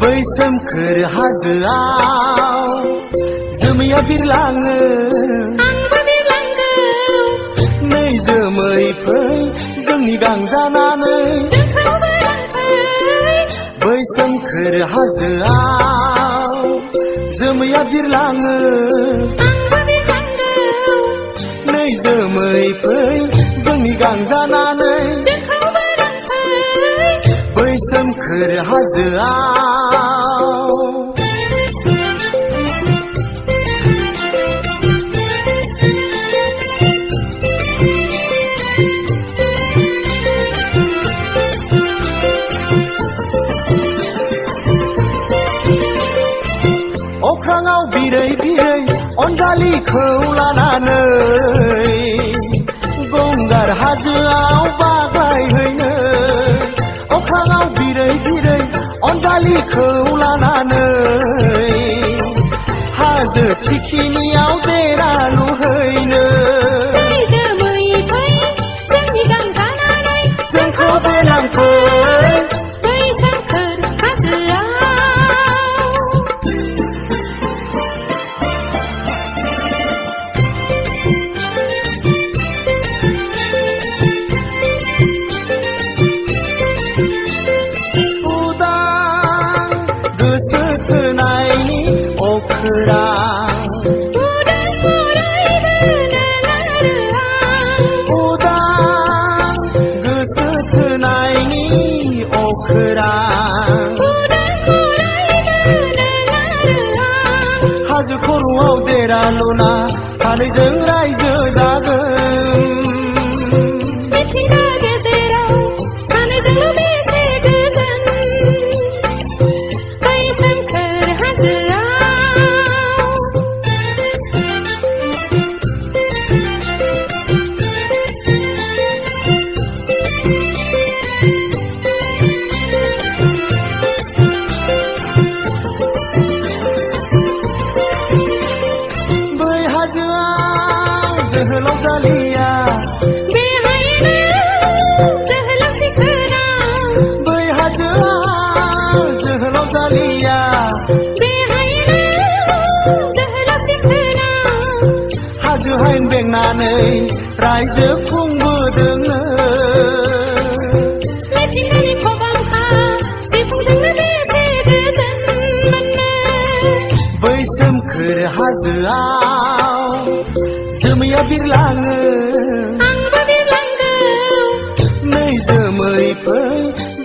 बै सोमखोर हाजोआव जोमैया बिरलाङो आंबो बिरलांगौ नै जोमै फै जोंनि गां जानानै जोंखौबो लांफै बै सोमखोर हाजोआव जोमैया बिरलाङो आंबो बिरलांगौ नै जोमै फै जोंनि गां जानानै जोंखौबो लांफै बै सोमखोर हाजोआव अख्राङाव बिरै बिरै अनजालिखौ लानानै गंगार हाजोआव बाग्लायहैनो अख्राङाव बिरै बिरै अनजालिखौ लानानै हाजो थिखिनियाव देरा लुहैनो नै जोमै फै जोंनि गां जानानै जोंखौबो लांफै बै सोमखोर हाजोआव गोसो थोनायनि अखोरां उदां गोसो थोनायनि अखोरां हाजो खर'आव देरा लुना सानैजों रायजो जागोन मिथिंगा गेजेराव सानैजोंल' बेसे गोजोन बै सोमखोर हाजोआव बै हाजोआव जोहोलाव जालिया बेहायनो जोहोलाव सिखोराव बै हाजोआव जोहोलाव जालिया बेहायनो जोहोलाव सिखोराव हाजो हायेन बेंनानै रायजो खुंबोदोंनो मिथिंगानि खबामखा सिफुंजोंनो बेसे गोजोन मोनो बै सोमखोर हाजोआव जोमैया बिरलाङो आंबो बिरलांगौ नै जोमै फै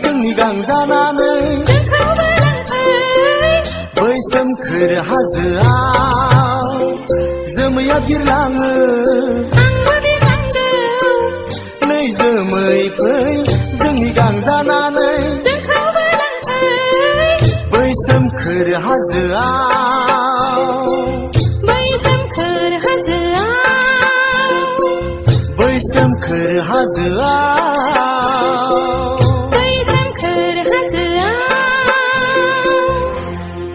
जोंनि गां जानानै जोंखौबो लांफै बै सोमखोर हाजोआव जोमैया बिरलाङो आंबो बिरलांगौ नै जोमै फै जोंनि गां जानानै जोंखौबो लांफै बै सोमखोर हाजोआव बै सोमखोर हाजोआव बै सोमखोर हाजोआव